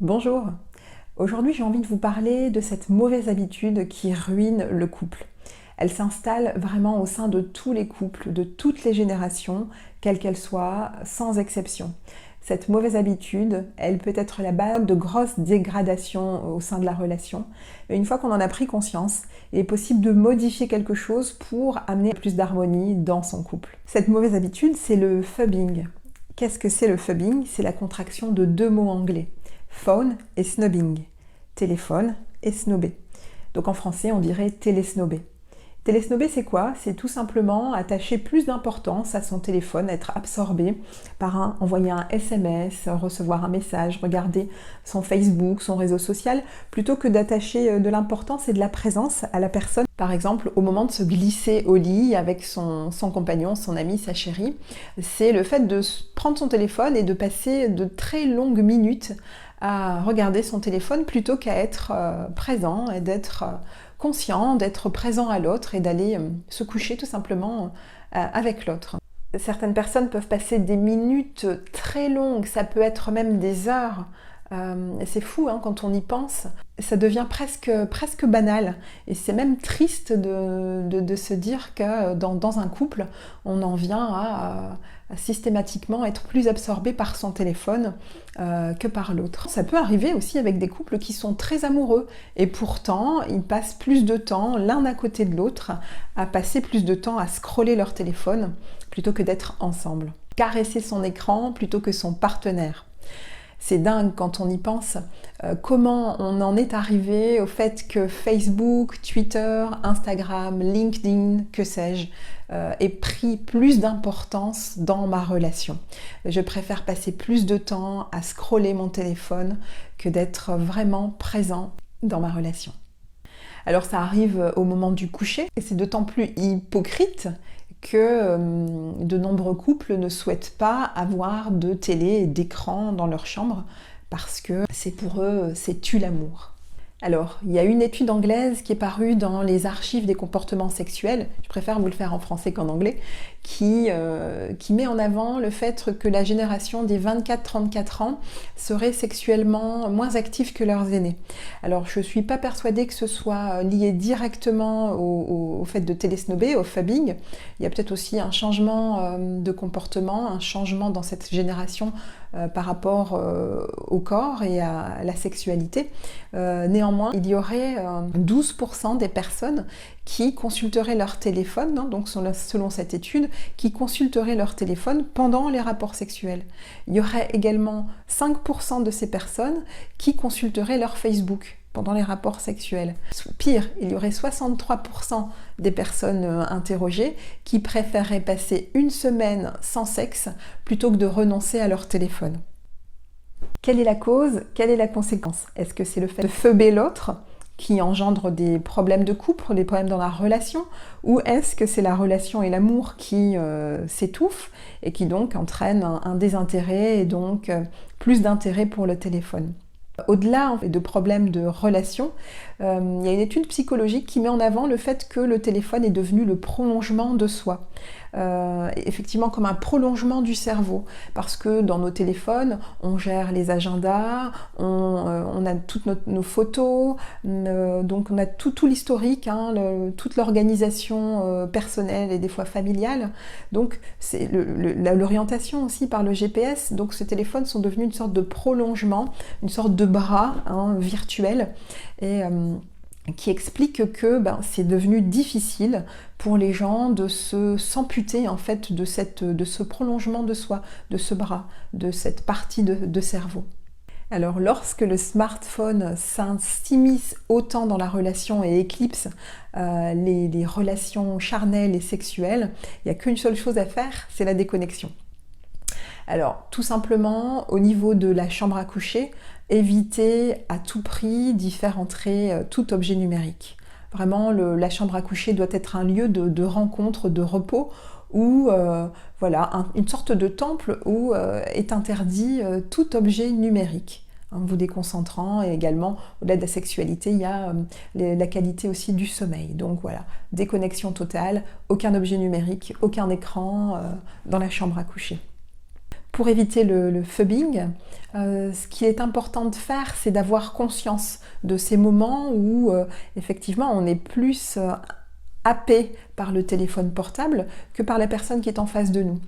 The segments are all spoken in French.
Bonjour, aujourd'hui j'ai envie de vous parler de cette mauvaise habitude qui ruine le couple. Elle s'installe vraiment au sein de tous les couples, de toutes les générations, quelles qu'elles soient, sans exception. Cette mauvaise habitude, elle peut être la base de grosses dégradations au sein de la relation. Et une fois qu'on en a pris conscience, il est possible de modifier quelque chose pour amener plus d'harmonie dans son couple. Cette mauvaise habitude, c'est le phubbing. Qu'est-ce que c'est le phubbing? C'est la contraction de deux mots anglais. Phone et snobbing, téléphone et snobber. Donc en français, on dirait télésnobber. Télésnobber, c'est quoi? C'est tout simplement attacher plus d'importance à son téléphone, être absorbé par envoyer un SMS, recevoir un message, regarder son Facebook, son réseau social, plutôt que d'attacher de l'importance et de la présence à la personne. Par exemple, au moment de se glisser au lit avec son compagnon, son ami, sa chérie, c'est le fait de prendre son téléphone et de passer de très longues minutes à regarder son téléphone plutôt qu'à être présent et d'être conscient, d'être présent à l'autre et d'aller se coucher tout simplement avec l'autre. Certaines personnes peuvent passer des minutes très longues, ça peut être même des heures. C'est fou hein, quand on y pense, ça devient presque banal et c'est même triste de se dire que dans un couple, on en vient à systématiquement être plus absorbé par son téléphone que par l'autre. Ça peut arriver aussi avec des couples qui sont très amoureux et pourtant ils passent plus de temps l'un à côté de l'autre à passer plus de temps à scroller leur téléphone plutôt que d'être ensemble. Caresser son écran plutôt que son partenaire. C'est dingue quand on y pense, comment on en est arrivé au fait que Facebook, Twitter, Instagram, LinkedIn, que sais-je, ait pris plus d'importance dans ma relation. Je préfère passer plus de temps à scroller mon téléphone que d'être vraiment présent dans ma relation. Alors ça arrive au moment du coucher et c'est d'autant plus hypocrite que de nombreux couples ne souhaitent pas avoir de télé et d'écran dans leur chambre parce que c'est pour eux, c'est tue l'amour. Alors, il y a une étude anglaise qui est parue dans les archives des comportements sexuels, je préfère vous le faire en français qu'en anglais, qui met en avant le fait que la génération des 24-34 ans serait sexuellement moins active que leurs aînés. Alors, je ne suis pas persuadée que ce soit lié directement au fait de télésnobber, au phubbing. Il y a peut-être aussi un changement de comportement, un changement dans cette génération par rapport au corps et à la sexualité. Néanmoins, il y aurait 12% des personnes qui consulteraient leur téléphone, hein, donc selon cette étude, qui consulteraient leur téléphone pendant les rapports sexuels. Il y aurait également 5% de ces personnes qui consulteraient leur Facebook pendant les rapports sexuels. Pire, il y aurait 63% des personnes interrogées qui préféreraient passer une semaine sans sexe plutôt que de renoncer à leur téléphone. Quelle est la cause? Quelle est la conséquence? Est-ce que c'est le fait de phubber l'autre qui engendre des problèmes de couple, des problèmes dans la relation, ou est-ce que c'est la relation et l'amour qui s'étouffent et qui donc entraîne un désintérêt et donc plus d'intérêt pour le téléphone? Au-delà de problèmes de relation, il y a une étude psychologique qui met en avant le fait que le téléphone est devenu le prolongement de soi. Effectivement comme un prolongement du cerveau, parce que dans nos téléphones, on gère les agendas, on a toutes nos photos, donc on a tout l'historique, hein, toute l'organisation personnelle et des fois familiale. Donc c'est l'orientation aussi par le GPS, donc ces téléphones sont devenus une sorte de prolongement, une sorte de bras hein, virtuel, et qui explique que c'est devenu difficile pour les gens de s'amputer en fait de ce prolongement de soi, de ce bras, de cette partie de cerveau. Alors lorsque le smartphone s'immisce autant dans la relation et éclipse les relations charnelles et sexuelles, il n'y a qu'une seule chose à faire, c'est la déconnexion. Alors tout simplement au niveau de la chambre à coucher, éviter à tout prix d'y faire entrer tout objet numérique. Vraiment la chambre à coucher doit être un lieu de rencontre, de repos où voilà, une sorte de temple où est interdit tout objet numérique. Vous déconcentrant et également au-delà de la sexualité, il y a la qualité aussi du sommeil. Donc voilà, déconnexion totale, aucun objet numérique, aucun écran dans la chambre à coucher. Pour éviter le phubbing, ce qui est important de faire, c'est d'avoir conscience de ces moments où effectivement on est plus happé par le téléphone portable que par la personne qui est en face de nous.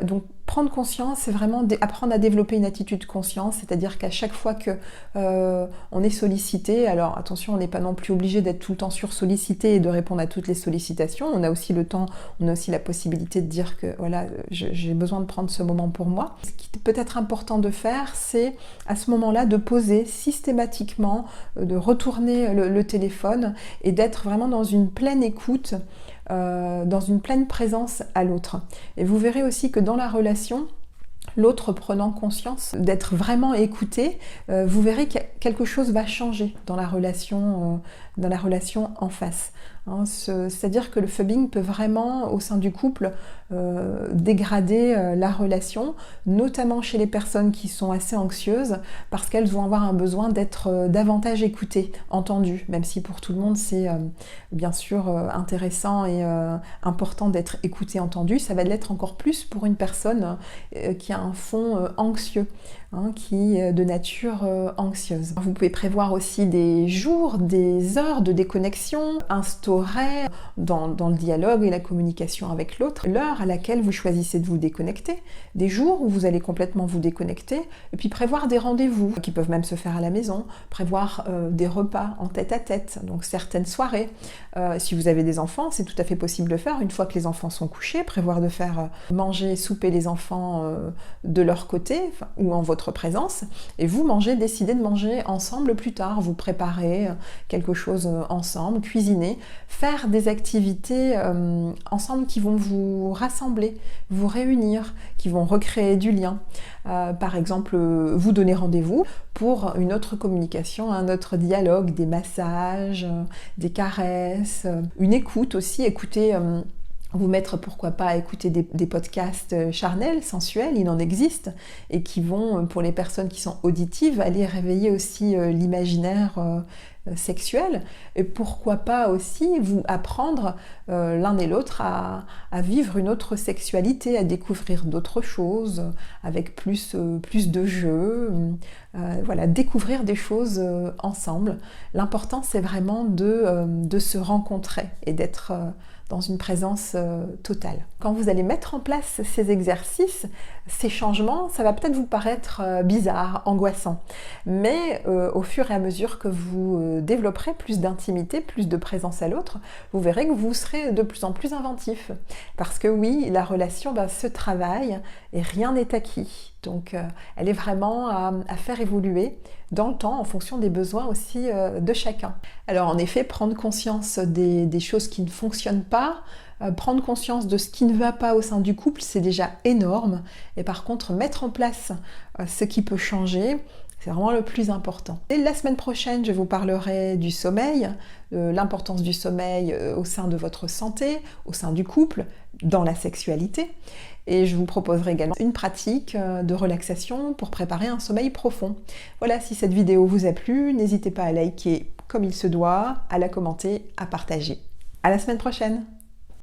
Donc prendre conscience, c'est vraiment apprendre à développer une attitude conscience, c'est-à-dire qu'à chaque fois que on est sollicité, alors attention, on n'est pas non plus obligé d'être tout le temps sursollicité et de répondre à toutes les sollicitations, on a aussi le temps, on a aussi la possibilité de dire que voilà, j'ai besoin de prendre ce moment pour moi. Ce qui peut être important de faire, c'est à ce moment-là de poser systématiquement, de retourner le téléphone et d'être vraiment dans une pleine écoute, dans une pleine présence à l'autre. Et vous verrez aussi que dans la relation, l'autre prenant conscience d'être vraiment écouté, vous verrez que quelque chose va changer dans la relation en face. Hein, c'est-à-dire que le phubbing peut vraiment, au sein du couple, dégrader la relation, notamment chez les personnes qui sont assez anxieuses, parce qu'elles vont avoir un besoin d'être davantage écoutées, entendues, même si pour tout le monde c'est bien sûr intéressant et important d'être écouté, entendu, ça va l'être encore plus pour une personne qui a un fond anxieux, hein, qui est de nature anxieuse. Vous pouvez prévoir aussi des jours, des heures de déconnexion, instaurer dans le dialogue et la communication avec l'autre l'heure à laquelle vous choisissez de vous déconnecter, des jours où vous allez complètement vous déconnecter, et puis prévoir des rendez-vous qui peuvent même se faire à la maison, prévoir des repas en tête-à-tête, donc certaines soirées. Si vous avez des enfants, c'est tout à fait possible de faire une fois que les enfants sont couchés, prévoir de faire manger, souper les enfants de leur côté ou en votre présence, et vous décidez de manger ensemble plus tard, vous préparez quelque chose ensemble, cuisiner, faire des activités ensemble qui vont vous rassembler, vous réunir, qui vont recréer du lien. Par exemple, vous donner rendez-vous pour une autre communication, un autre dialogue, des massages, des caresses, une écoute aussi, écouter... vous mettre, pourquoi pas, à écouter des podcasts charnels, sensuels, il en existe, et qui vont, pour les personnes qui sont auditives, aller réveiller aussi l'imaginaire sexuel, et pourquoi pas aussi vous apprendre l'un et l'autre à vivre une autre sexualité, à découvrir d'autres choses, avec plus de jeux, voilà, découvrir des choses ensemble. L'important, c'est vraiment de se rencontrer et d'être... dans une présence totale. Quand vous allez mettre en place ces exercices, ces changements, ça va peut-être vous paraître bizarre, angoissant, mais au fur et à mesure que vous développerez plus d'intimité, plus de présence à l'autre, vous verrez que vous serez de plus en plus inventif. Parce que oui, la relation se travaille et rien n'est acquis. Donc elle est vraiment à faire évoluer dans le temps en fonction des besoins aussi de chacun. Alors en effet, prendre conscience des choses qui ne fonctionnent pas, prendre conscience de ce qui ne va pas au sein du couple, c'est déjà énorme. Et par contre, mettre en place ce qui peut changer, c'est vraiment le plus important. Et la semaine prochaine, je vous parlerai du sommeil, l'importance du sommeil au sein de votre santé, au sein du couple, dans la sexualité. Et je vous proposerai également une pratique de relaxation pour préparer un sommeil profond. Voilà, si cette vidéo vous a plu, n'hésitez pas à liker comme il se doit, à la commenter, à partager. À la semaine prochaine!